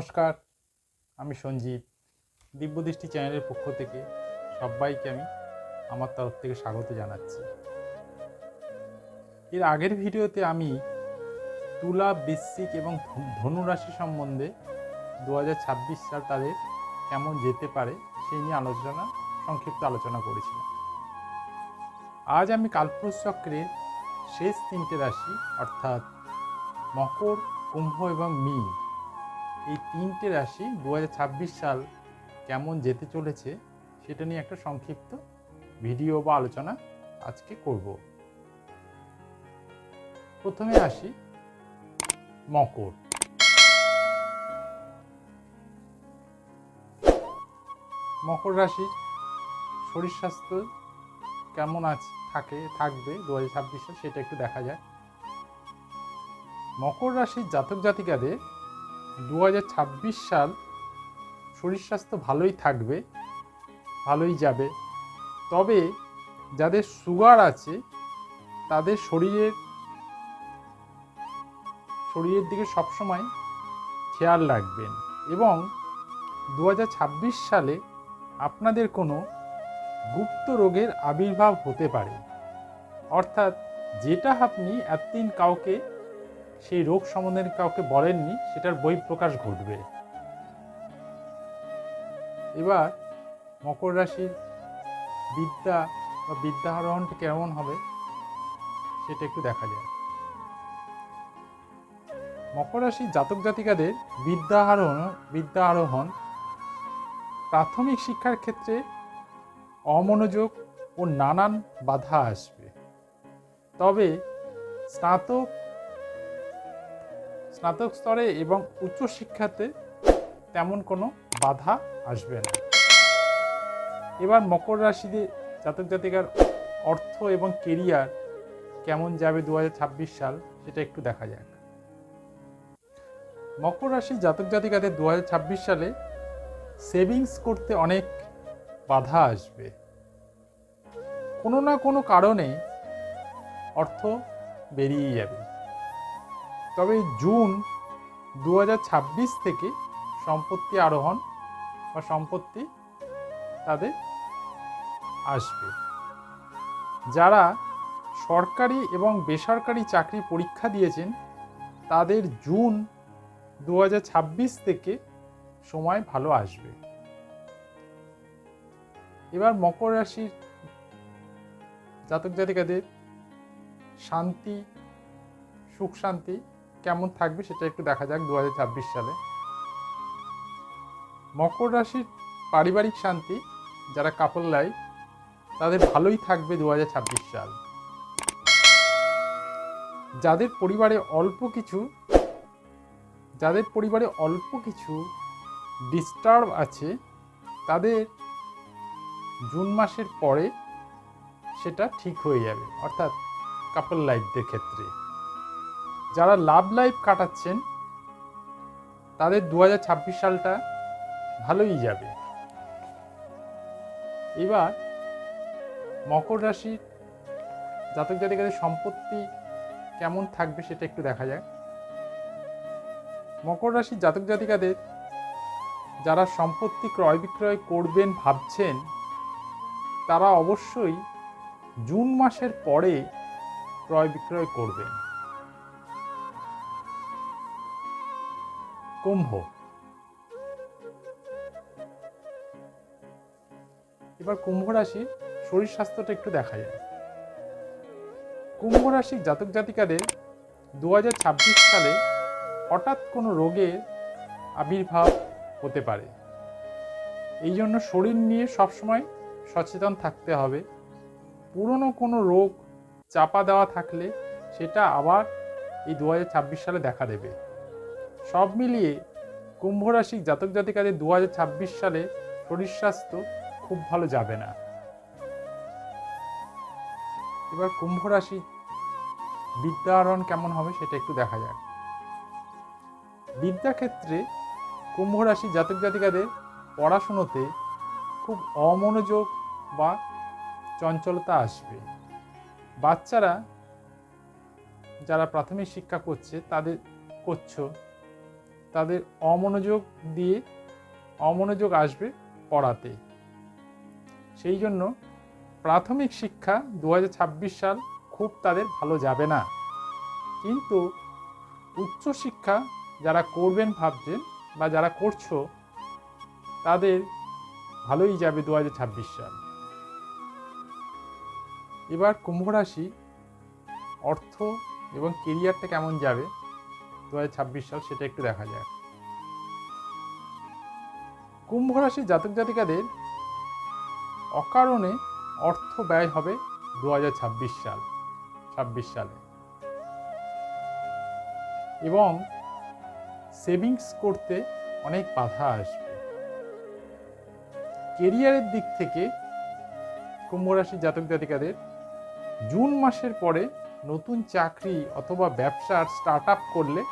নমস্কার, আমি সঞ্জীব। দিব্যদৃষ্টি চ্যানেলের পক্ষ থেকে সবাইকে আমি আমার তরফ থেকে স্বাগত জানাচ্ছি। এর আগের ভিডিওতে আমি তুলা, বৃশ্চিক এবং ধনু রাশি সম্বন্ধে 2026 সাল তাদের কেমন যেতে পারে সেই নিয়ে সংক্ষিপ্ত আলোচনা করেছিলাম। আজ আমি কালপুরুষ চক্রের শেষ তিনটে রাশি অর্থাৎ মকর, কুম্ভ এবং মীন, এই তিনটে রাশি 2026 সাল কেমন যেতে চলেছে সেটা নিয়ে একটা সংক্ষিপ্ত ভিডিও বা আলোচনা আজকে করব। প্রথমে আসি মকর। মকর রাশির শরীর স্বাস্থ্য কেমন থাকবে 2026 সাল সেটা একটু দেখা যায়। মকর রাশির জাতক জাতিকাদের 2026 সাল শরীর স্বাস্থ্য ভালোই থাকবে, ভালোই যাবে। তবে যাদের সুগার আছে তাদের শরীরের দিকে সবসময় খেয়াল রাখবেন এবং 2026 সালে আপনাদের কোনো গুপ্ত রোগের আবির্ভাব হতে পারে, অর্থাৎ যেটা আপনি এতদিন কাউকে সেই রোগ সম্বন্ধে কাউকে বলেননি সেটার বহিঃপ্রকাশ ঘটবে। এবার মকর রাশির বিদ্যা আরোহণটা কেমন হবে সেটা একটু দেখা যায়। মকর রাশির জাতক জাতিকাদের বিদ্যা আরোহণ প্রাথমিক শিক্ষার ক্ষেত্রে অমনোযোগ ও নানান বাধা আসবে। তবে স্নাতক স্তরে এবং উচ্চশিক্ষাতে তেমন কোনো বাধা আসবে না। এবার মকর রাশিদের জাতক জাতিকার অর্থ এবং কেরিয়ার কেমন যাবে 2026 সাল সেটা একটু দেখা যাক। মকর রাশির জাতক জাতিকাদের 2026 সালে সেভিংস করতে অনেক বাধা আসবে। কোনো না কোনো কারণে অর্থ বেরিয়ে যাবে। তবে জুন 2026 থেকে সম্পত্তি আরোহণ বা সম্পত্তি তাদের আসবে। যারা সরকারি এবং বেসরকারি চাকরি পরীক্ষা দিয়েছেন তাদের জুন 2026 থেকে সময় ভালো আসবে। এবার মকর রাশির জাতক জাতিকাদের সুখ শান্তি কেমন থাকবে সেটা একটু দেখা যাক 2026 সালে। মকর রাশির পারিবারিক শান্তি, যারা কাপল লাইফ, তাদের ভালোই থাকবে 2026 সাল। যাদের পরিবারে অল্প কিছু ডিস্টার্ব আছে তাদের জুন মাসের পরে সেটা ঠিক হয়ে যাবে, অর্থাৎ কাপল লাইফদের ক্ষেত্রে। যারা লাভ লাইফ কাটাচ্ছেন তাদের 2026 সালটা ভালোই যাবে। এবার মকর রাশির জাতক জাতিকাদের সম্পত্তি কেমন থাকবে সেটা একটু দেখা যায়। মকর রাশির জাতক জাতিকাদের যারা সম্পত্তি ক্রয় বিক্রয় করবেন ভাবছেন তারা অবশ্যই জুন মাসের পরে ক্রয় বিক্রয় করবেন। কুম্ভ। এবার কুম্ভ রাশির শরীর স্বাস্থ্যটা একটু দেখা যায়। কুম্ভ রাশির জাতক জাতিকাদের 2026 সালে হঠাৎ কোনো রোগের আবির্ভাব হতে পারে। এই জন্য শরীর নিয়ে সবসময় সচেতন থাকতে হবে। পুরনো কোনো রোগ চাপা দেওয়া থাকলে সেটা আবার এই 2026 সালে দেখা দেবে। সব মিলিয়ে কুম্ভ রাশির জাতক জাতিকাদের 2026 সালে শরীর স্বাস্থ্য খুব ভালো যাবে না। এবার কুম্ভ রাশির বিদ্যা আরোহণ কেমন হবে সেটা একটু দেখা যাক। বিদ্যাক্ষেত্রে কুম্ভ রাশির জাতক জাতিকাদের পড়াশুনোতে খুব অমনোযোগ বা চঞ্চলতা আসবে। বাচ্চারা যারা প্রাথমিক শিক্ষা করছো তাদের অমনোযোগ আসবে পড়াতে। সেই জন্য প্রাথমিক শিক্ষা 2026 সাল খুব তাদের ভালো যাবে না, কিন্তু উচ্চশিক্ষা যারা করবেন ভাবছেন বা যারা করছো তাদের ভালোই যাবে 2026 সাল। এবার কুম্ভ রাশি অর্থ এবং কেরিয়ারটা কেমন যাবে 2026 সাল সেটা একটু দেখা যায়। কুম্ভ রাশি জাতক জাতিকাদের অকারণে অর্থ ব্যয় হবে 2026 সালে, এবং সেভিংস করতে অনেক বাধা আসবে। কেরিয়ারের দিক থেকে কুম্ভ রাশি জাতক জাতিকাদের জুন মাসের পরে নতুন চাকরি অথবা ব্যবসার স্টার্ট আপ করলে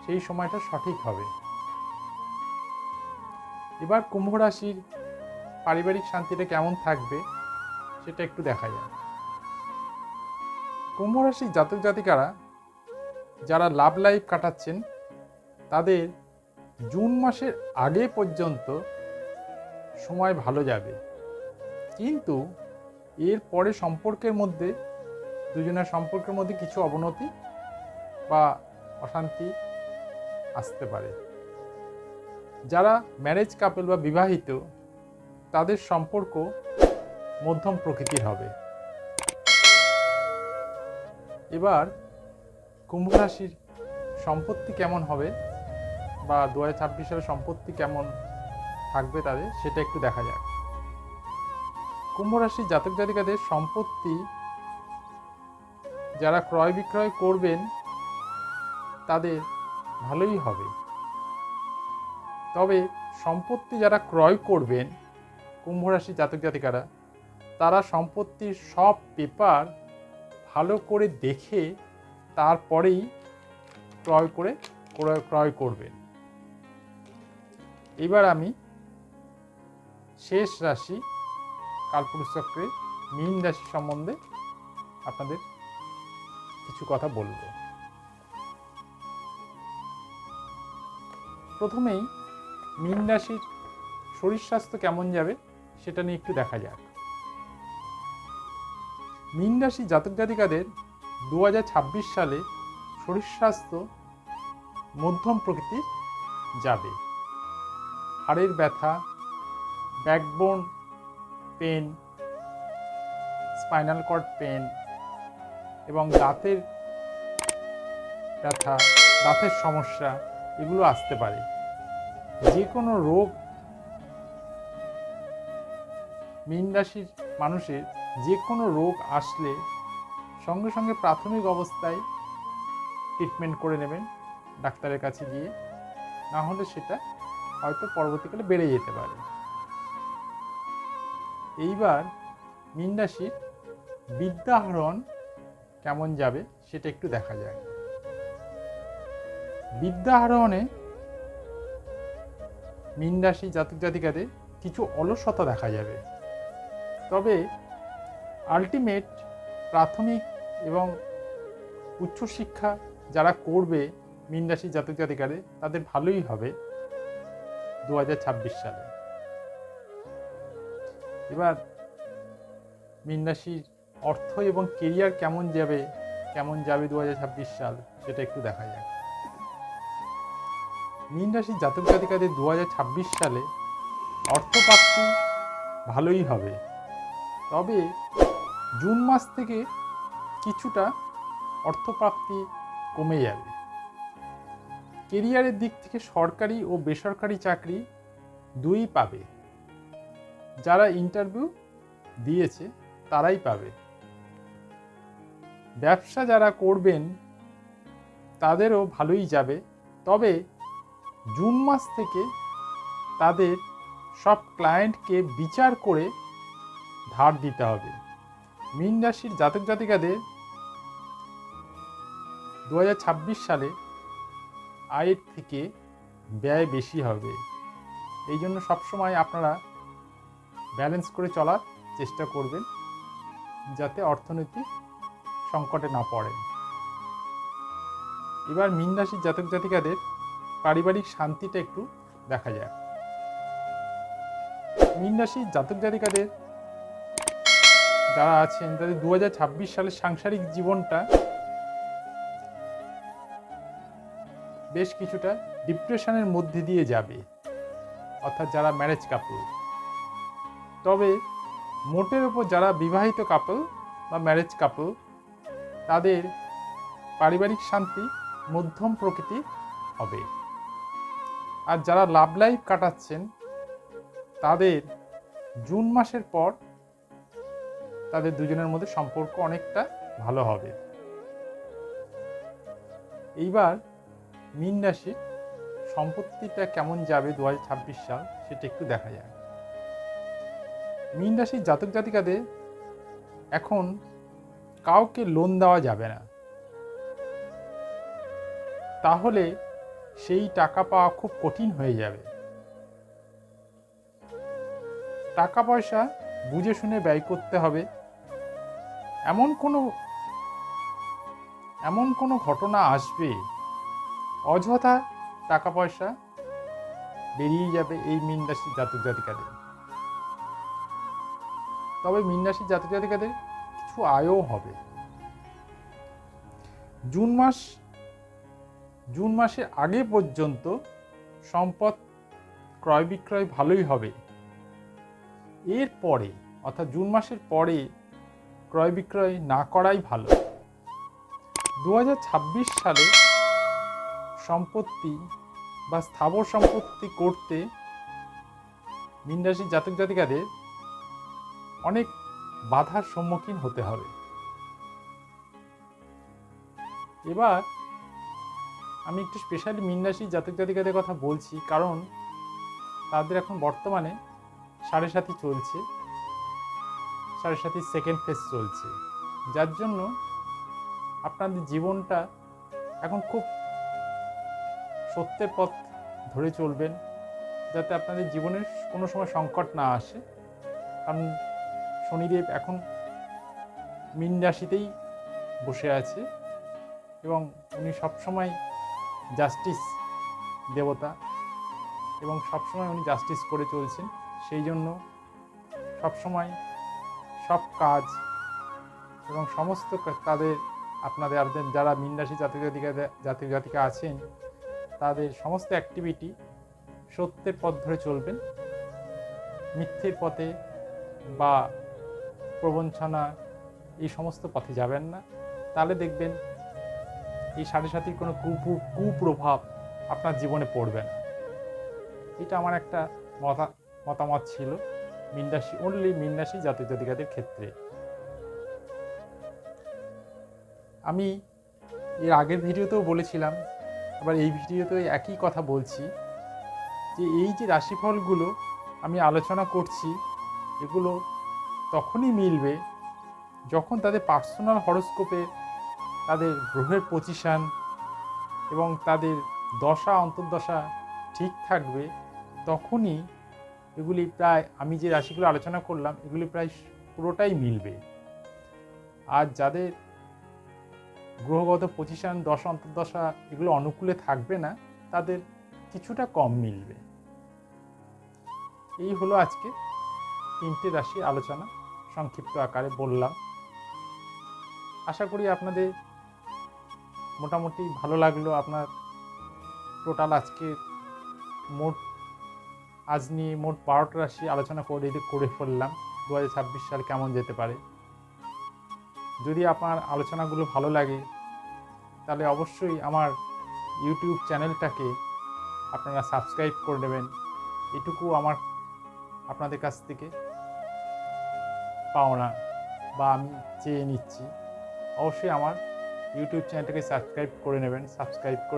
সেই সময়টা সঠিক হবে। এবার কুম্ভ রাশির পারিবারিক শান্তিটা কেমন থাকবে সেটা একটু দেখা যায়। কুম্ভ রাশির জাতক জাতিকারা যারা লাভ লাইফ কাটাচ্ছেন তাদের জুন মাসের আগে পর্যন্ত সময় ভালো যাবে, কিন্তু এর পরে দুজনের সম্পর্কের মধ্যে কিছু অবনতি বা অশান্তি আসতে পারে। যারা ম্যারেজ কাপল বা বিবাহিত তাদের সম্পর্ক মধ্যম প্রকৃতির হবে। এবার কুম্ভ রাশির সম্পত্তি কেমন হবে বা 2026 সালে সম্পত্তি কেমন থাকবে তাদের সেটা একটু দেখা যাক। কুম্ভ রাশির জাতক জাতিকাদের সম্পত্তি যারা ক্রয় বিক্রয় করবেন তাদের ভালোই হবে, তবে সম্পত্তি যারা ক্রয় করবেন কুম্ভ রাশির জাতক জাতিকারা তারা সম্পত্তির সব পেপার ভালো করে দেখে তারপরেই ক্রয় করবেন। এবার আমি শেষ রাশি কালপুরুষ চক্রে মীন রাশি সম্বন্ধে আপনাদের কিছু কথা বলবো। প্রথমেই মীন রাশির শরীর স্বাস্থ্য কেমন যাবে সেটা নিয়ে একটু দেখা যাক। মীন রাশি জাতক জাতিকাদের 2026 সালে শরীর স্বাস্থ্য মধ্যম প্রকৃতির যাবে। হাড়ের ব্যথা, backbone pain, spinal cord pain এবং দাঁতের ব্যথা, দাঁতের সমস্যা এগুলো আসতে পারে। যে কোনো রোগ মীন রাশির মানুষের যে কোনো রোগ আসলে সঙ্গে সঙ্গে প্রাথমিক অবস্থায় ট্রিটমেন্ট করে নেবেন ডাক্তারের কাছে গিয়ে, না হলে সেটা হয়তো পরবর্তীকালে বেড়ে যেতে পারে। এইবার মীন রাশির বিদ্যা আহরণ কেমন যাবে সেটা একটু দেখা যায়। বিদ্যা আহরণে মীন রাশি জাতক জাতিকাদের কিছু অলসতা দেখা যাবে, তবে আলটিমেট প্রাথমিক এবং উচ্চশিক্ষা যারা করবে মীন রাশি জাতক জাতিকাদের তাদের ভালোই হবে 2026 সালে। এবার মীন রাশির অর্থ এবং কেরিয়ার কেমন যাবে 2026 সাল সেটা একটু দেখা যায়। মীন রাশির জাতক জাতিকাদের 2026 সালে অর্থপ্রাপ্তি ভালোই হবে, তবে জুন মাস থেকে কিছুটা অর্থপ্রাপ্তি কমে যাবে। কেরিয়ারের দিক থেকে সরকারি ও বেসরকারি চাকরি দুই পাবে। যারা ইন্টারভিউ দিয়েছে তারাই পাবে। ব্যবসা যারা করবেন তাদেরও ভালোই যাবে, তবে জুন মাস থেকে তাদের সব ক্লায়েন্টকে বিচার করে ধার দিতে হবে। মীন রাশির জাতক জাতিকাদের 2026 সালে আয়ের থেকে ব্যয় বেশি হবে। এই জন্য সবসময় আপনারা ব্যালেন্স করে চলার চেষ্টা করবেন যাতে অর্থনৈতিক সংকটে না পড়েন। এবার মীন রাশির জাতক জাতিকাদের পারিবারিক শান্তিটা একটু দেখা যায়। মীন রাশির জাতক জাতিকাদের যারা আছেন তাদের 2026 সালের সাংসারিক জীবনটা বেশ কিছুটা ডিপ্রেশনের মধ্যে দিয়ে যাবে, অর্থাৎ যারা ম্যারেজ কাপল। তবে মোটের উপর যারা বিবাহিত কাপল বা ম্যারেজ কাপল, তাদের পারিবারিক শান্তি মধ্যম প্রকৃতির হবে। আর যারা লাভ লাইফ কাটাচ্ছেন তাদের জুন মাসের পর তাদের দুজনের মধ্যে সম্পর্ক অনেকটা ভালো হবে। এইবার মীন রাশির সম্পত্তিটা কেমন যাবে 2026 সাল সেটা একটু দেখা যায়। মীন রাশির জাতক জাতিকাদের এখন কাউকে লোন দেওয়া যাবে না, তাহলে সেই টাকা পাওয়া খুব কঠিন হয়ে যাবে। টাকা পয়সা বুঝে শুনে ব্যয় করতে হবে। এমন কোনো ঘটনা আসবে অযথা টাকা পয়সা বেরিয়ে যাবে এই মীন রাশির জাতক জাতিকাদের। তবে মীন রাশির জাতক জাতিকাদের কিছু আয়ও হবে। জুন মাসের আগে পর্যন্ত সম্পদ ক্রয় বিক্রয় ভালোই হবে। এরপরে অর্থাৎ জুন মাসের পরে ক্রয় বিক্রয় না করাই ভালো। 2026 সালে সম্পত্তি বা স্থাবর সম্পত্তি করতে মীন রাশির জাতক জাতিকাদের অনেক বাধার সম্মুখীন হতে হবে। এবার আমি একটু স্পেশালি মীন রাশির জাতক জাতিকাদের কথা বলছি, কারণ তাদের এখন বর্তমানে সাড়ে সাথী চলছে, সাড়ে সাথীর সেকেন্ড ফেজ চলছে, যার জন্য আপনাদের জীবনটা এখন খুব সত্যের পথ ধরে চলবেন, যাতে আপনাদের জীবনের কোনো সময় সংকট না আসে। কারণ শনিদেব এখন মীন রাশিতেই বসে আছে এবং উনি সবসময় জাস্টিস দেবতা এবং সবসময় উনি জাস্টিস করে চলছেন। সেই জন্য সবসময় সব কাজ এবং সমস্ত তাদের আপনাদের যারা মীন রাশি জাতক জাতিকা আছেন তাদের সমস্ত অ্যাক্টিভিটি সত্যের পথ ধরে চলবেন, মিথ্যের পথে বা প্রবঞ্চনা এই সমস্ত পথে যাবেন না। তাহলে দেখবেন এই সাড়ে সাথীর কোনো কুপ্রভাব আপনার জীবনে পড়বে না। এটা আমার একটা মতামত ছিল মীন রাশি জাতক জাতিকাদের ক্ষেত্রে। আমি এর আগের ভিডিওতেও বলেছিলাম, আবার এই ভিডিওতে একই কথা বলছি, যে এই যে রাশিফলগুলো আমি আলোচনা করছি এগুলো তখনই মিলবে যখন তাদের পার্সোনাল হরোস্কোপে তাদের গ্রহের পজিশন এবং তাদের দশা অন্তর্দশা ঠিক থাকবে। তখনই এগুলি প্রায়, আমি যে রাশিগুলো আলোচনা করলাম এগুলি প্রায় পুরোটাই মিলবে। আর যাদের গ্রহগত পজিশন দশা অন্তর্দশা এগুলো অনুকূলে থাকবে না তাদের কিছুটা কম মিলবে। এই হলো আজকে 3টে রাশির আলোচনা, সংক্ষিপ্ত আকারে বললাম। আশা করি আপনাদের মোটামুটি ভালো লাগলো। আপনার টোটাল আজকে আজ নিয়ে মোট 12টা রাশি আলোচনা করে ফেললাম 2026 সাল কেমন যেতে পারে। যদি আপনার আলোচনাগুলো ভালো লাগে তাহলে অবশ্যই আমার ইউটিউব চ্যানেলটাকে আপনারা সাবস্ক্রাইব করে নেবেন। এটুকু আমার আপনাদের কাছ থেকে পাওনা বা আমি চেয়ে নিচ্ছি। অবশ্যই আমার ইউটিউব চ্যানেলটাকে সাবস্ক্রাইব করে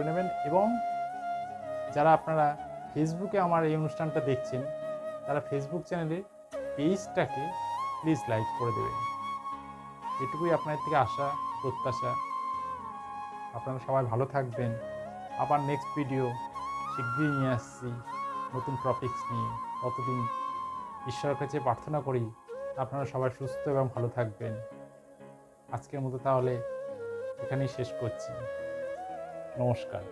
নেবেন এবং যারা আপনারা ফেসবুকে আমার এই অনুষ্ঠানটা দেখছেন তারা ফেসবুক চ্যানেলের পেজটাকে প্লিজ লাইক করে দেবেন। এটুকুই আপনাদের থেকে আশা প্রত্যাশা। আপনারা সবাই ভালো থাকবেন। আবার নেক্সট ভিডিও শীঘ্রই নিয়ে আসছি নতুন টপিকস নিয়ে। ততদিন ঈশ্বরের কাছে প্রার্থনা করি আপনারা সবাই সুস্থ এবং ভালো থাকবেন। আজকের মতো তাহলে এখানেই শেষ করছি। নমস্কার।